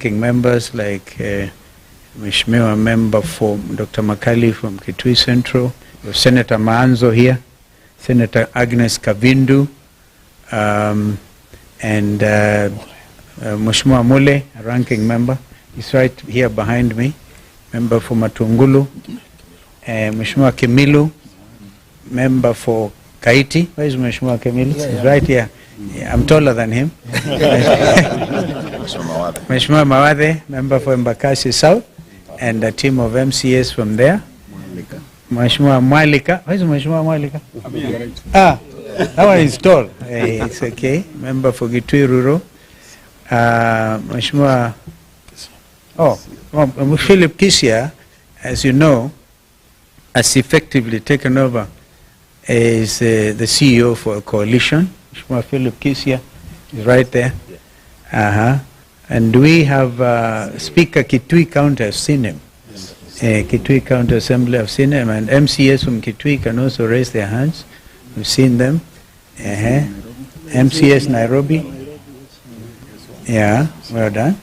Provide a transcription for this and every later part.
Members like Mheshimiwa member for Dr. Makali from Kitui Central, Senator Maanzo here, Senator Agnes Kavindu, and Mheshimiwa Mule, a ranking member, is right here behind me, member for Matungulu, Mheshimiwa Kimilu, member for Kaiti. Where is Mheshimiwa Kimilu? He's right here. Yeah, I'm taller than him. Mheshimiwa Mawade, member for Embakasi South, and a team of MCAs from there. Mheshimiwa Mwalika. Where is Mheshimiwa Mwalika? Ah, that one is tall. Hey, it's okay. Member for Kitui Rural. Mheshimiwa, Philip Kisia, as you know, has effectively taken over as the CEO for a coalition. Mheshimiwa Philip Kisia is right there. And we have Speaker Kitui County, I've seen him. Kitui County Assembly, I've seen him. And MCAs from Kitui can also raise their hands. We've seen them. MCAs Nairobi. Yeah, well done.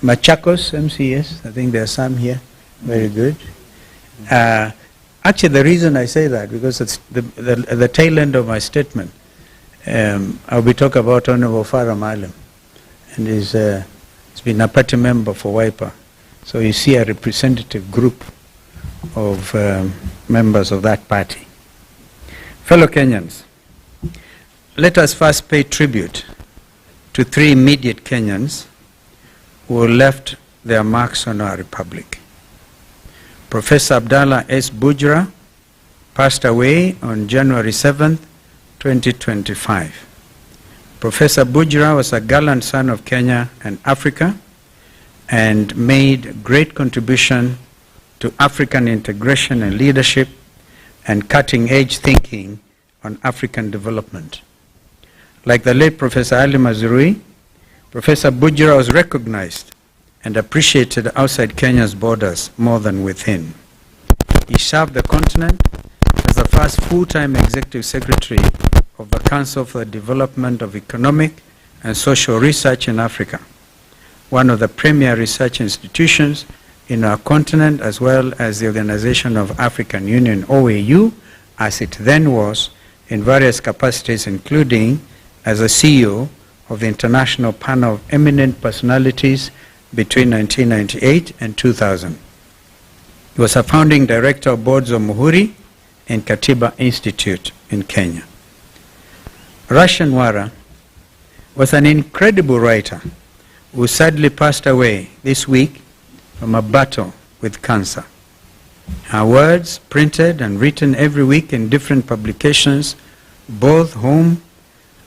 Machakos MCAs, I think there are some here. Very good. Actually, the reason I say that, because it's the tail end of my statement. I'll be talking about Honorable Farah Maalim, and he's been a party member for Wiper. So you see a representative group of members of that party. Fellow Kenyans, let us first pay tribute to three immediate Kenyans who left their marks on our republic. Professor Abdallah S. Bujra passed away on January 7th, 2025. Professor Bujra was a gallant son of Kenya and Africa and made great contribution to African integration and leadership and cutting-edge thinking on African development. Like the late Professor Ali Mazrui, Professor Bujra was recognized and appreciated outside Kenya's borders more than within. He served the continent as the first full-time executive secretary of the Council for the Development of Economic and Social Research in Africa, one of the premier research institutions in our continent, as well as the Organization of African Union, OAU, as it then was, in various capacities, including as a CEO of the International Panel of Eminent Personalities between 1998 and 2000. He was a founding director of boards of Muhuri and Katiba Institute in Kenya. Russian Wara was an incredible writer who sadly passed away this week from a battle with cancer. Her words, printed and written every week in different publications, both home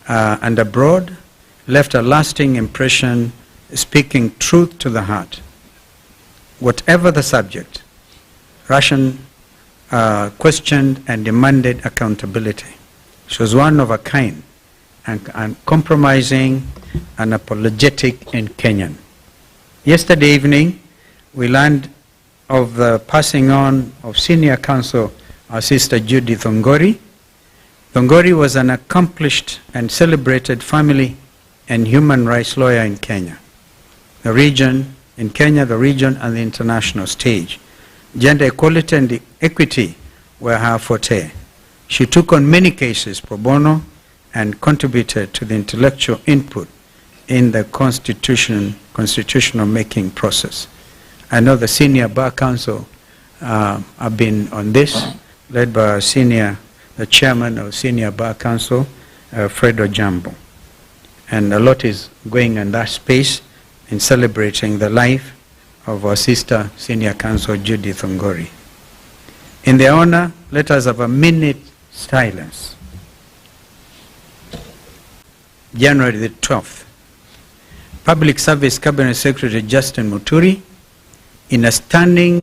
and abroad, left a lasting impression, speaking truth to the heart. Whatever the subject, Russian questioned and demanded accountability. She was one of a kind, and compromising and apologetic in Kenyan. Yesterday evening, we learned of the passing on of senior counsel, our sister Judith Thongori. Thongori was an accomplished and celebrated family and human rights lawyer in Kenya. The region, and the international stage. Gender equality and equity were her forte. She took on many cases pro bono and contributed to the intellectual input in the constitutional making process. I know the senior bar council have been on this, led by the chairman of senior bar council, Fred Ojambo. And a lot is going in that space in celebrating the life of our sister senior counsel Judith Thongori. In their honor, let us have a minute silence. January the 12th, Public Service Cabinet Secretary Justin Muturi, in a standing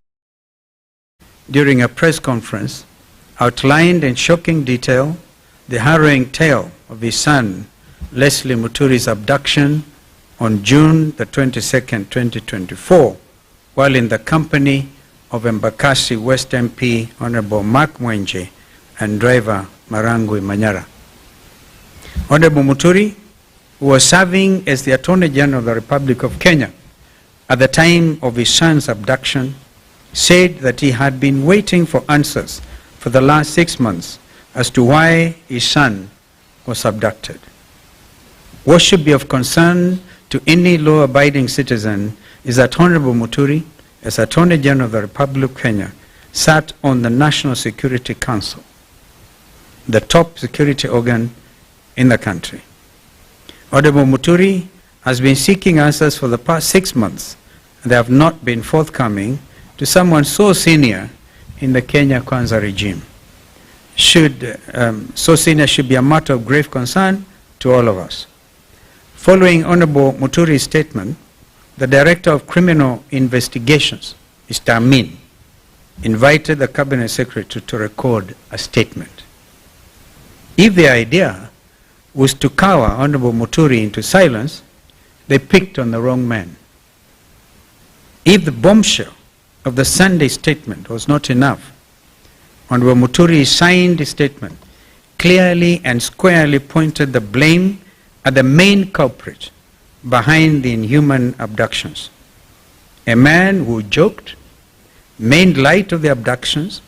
during a press conference, outlined in shocking detail the harrowing tale of his son Leslie Muturi's abduction on June the 22nd, 2024, while in the company of Embakasi West MP Honorable Makwiny and driver Marangui Manyora. Honorable Muturi, who was serving as the Attorney General of the Republic of Kenya at the time of his son's abduction, said that he had been waiting for answers for the last 6 months as to why his son was abducted. What should be of concern to any law-abiding citizen is that Honorable Muturi, as Attorney General of the Republic of Kenya, sat on the National Security Council, the top security organ in the country. Honorable Muturi has been seeking answers for the past 6 months, and they have not been forthcoming to someone so senior in the Kenya Kwanza regime. So senior should be a matter of grave concern to all of us. Following Honorable Muturi's statement, the Director of Criminal Investigations, Mr. Amin, invited the Cabinet Secretary to record a statement. If the idea was to cower Honorable Muturi into silence, they picked on the wrong man. If the bombshell of the Sunday statement was not enough, Honorable Muturi's signed statement clearly and squarely pointed the blame at the main culprit behind the inhuman abductions. A man who joked, made light of the abductions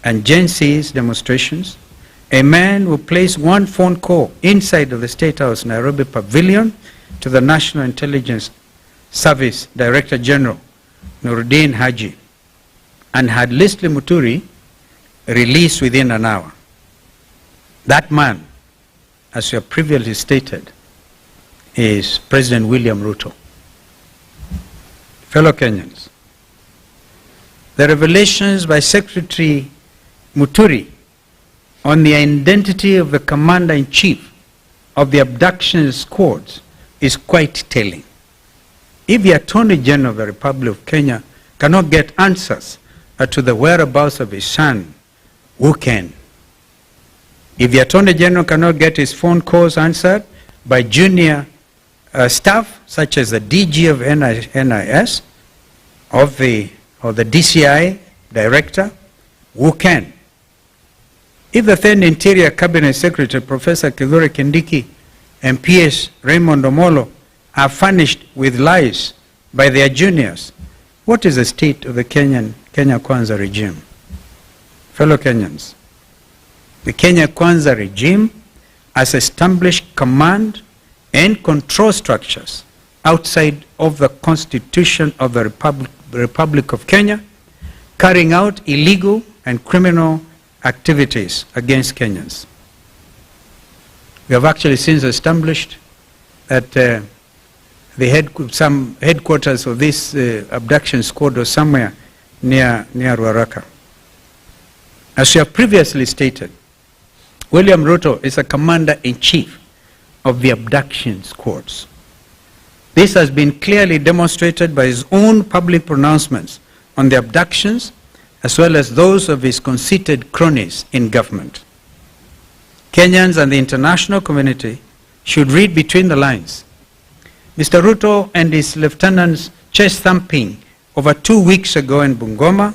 and Gen Z's demonstrations, a man who placed one phone call inside of the State House Nairobi Pavilion to the National Intelligence Service Director General, Nuruddin Haji, and had Leslie Muturi released within an hour. That man, as you have previously stated, is President William Ruto. Fellow Kenyans, the revelations by Secretary Muturi on the identity of the Commander-in-Chief of the abduction squads is quite telling. If the Attorney General of the Republic of Kenya cannot get answers to the whereabouts of his son, who can? If the Attorney General cannot get his phone calls answered by junior staff, such as the DG of NIS, of the DCI Director, who can? If the then Interior Cabinet Secretary, Professor Kithure Kindiki, and PS Raymond Omolo are furnished with lies by their juniors, what is the state of the Kenya Kwanza regime? Fellow Kenyans, the Kenya Kwanza regime has established command and control structures outside of the Constitution of the Republic of Kenya, carrying out illegal and criminal activities against Kenyans. We have actually since established that some headquarters of this abduction squad was somewhere near Ruaraka. As we have previously stated, William Ruto is a commander-in-chief of the abduction squads. This has been clearly demonstrated by his own public pronouncements on the abductions, as well as those of his conceited cronies in government. Kenyans and the international community should read between the lines. Mr. Ruto and his lieutenants' chest thumping over 2 weeks ago in Bungoma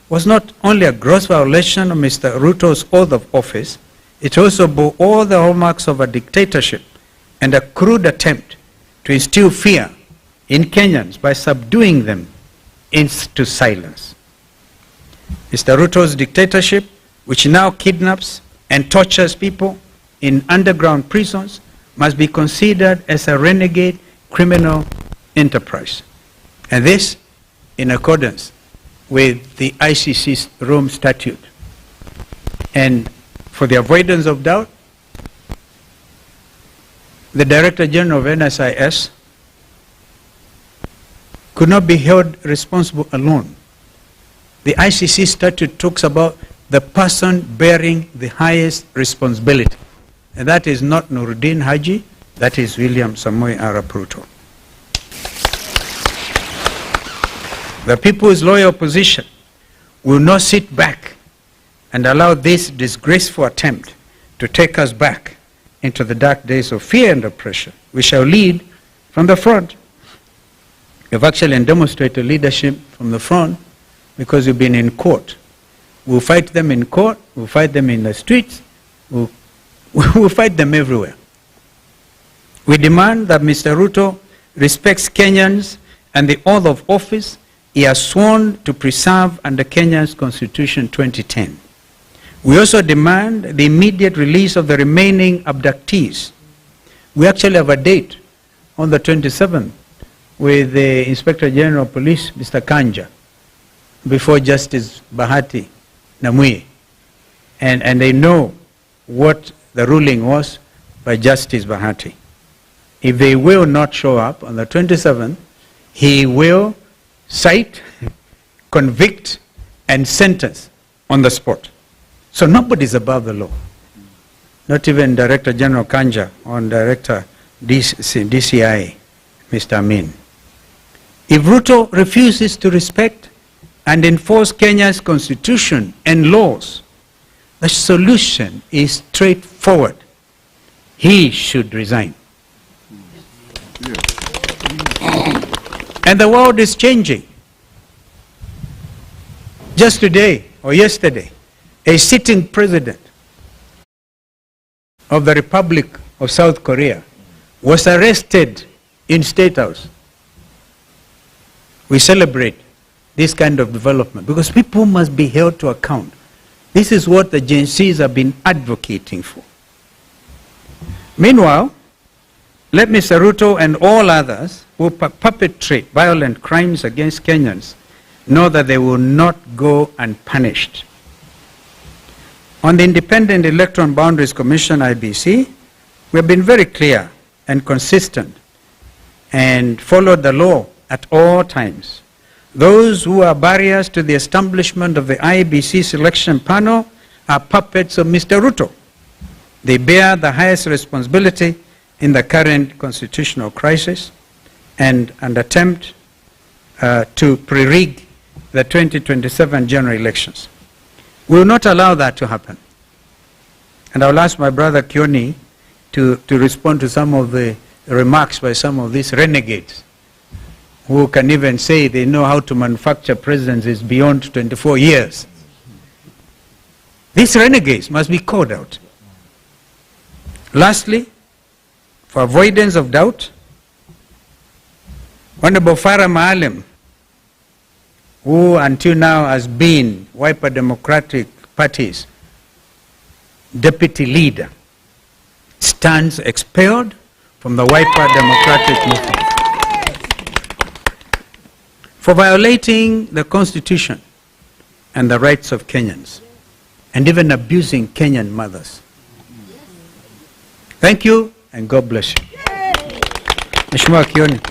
was not only a gross violation of Mr. Ruto's oath of office, it also bore all the hallmarks of a dictatorship and a crude attempt to instill fear in Kenyans by subduing them into silence. Mr. Ruto's dictatorship, which now kidnaps and tortures people in underground prisons, must be considered as a renegade criminal enterprise. And this in accordance with the ICC's Rome Statute. And for the avoidance of doubt, the Director General of NSIS could not be held responsible alone. The ICC statute talks about the person bearing the highest responsibility. And that is not Nuruddin Haji, that is William Samoei Arap Ruto. The People's Loyal Opposition will not sit back and allow this disgraceful attempt to take us back into the dark days of fear and oppression. We shall lead from the front. We've actually demonstrated leadership from the front because we've been in court. We'll fight them in court, we'll fight them in the streets, we'll fight them everywhere. We demand that Mr. Ruto respects Kenyans and the oath of office he has sworn to preserve under Kenya's Constitution 2010. We also demand the immediate release of the remaining abductees. We actually have a date on the 27th with the Inspector General of Police, Mr. Kanja, before Justice Bahati Namui. And they know what the ruling was by Justice Bahati. If they will not show up on the 27th, he will cite, convict, and sentence on the spot. So nobody is above the law. Not even Director General Kanja or Director DCI, Mr. Amin. If Ruto refuses to respect and enforce Kenya's constitution and laws, the solution is straightforward. He should resign. And the world is changing. Just today or yesterday, a sitting president of the Republic of South Korea was arrested in State House. We celebrate this kind of development because people must be held to account. This is what the Gen Zs have been advocating for. Meanwhile, let Mr. Ruto and all others who perpetrate violent crimes against Kenyans know that they will not go unpunished. On the Independent Electoral Boundaries Commission, IBC, we have been very clear and consistent and followed the law at all times. Those who are barriers to the establishment of the IBC selection panel are puppets of Mr. Ruto. They bear the highest responsibility in the current constitutional crisis and an attempt to pre-rig the 2027 general elections. We will not allow that to happen. And I'll ask my brother Kioni to respond to some of the remarks by some of these renegades who can even say they know how to manufacture presidents is beyond 24 years. These renegades must be called out. Lastly, for avoidance of doubt, Honorable Farah Maalim, who until now has been Wiper Democratic Party's deputy leader, stands expelled from the Wiper Democratic movement for violating the Constitution and the rights of Kenyans, and even abusing Kenyan mothers. Thank you, and God bless you. Mheshimiwa Kioni.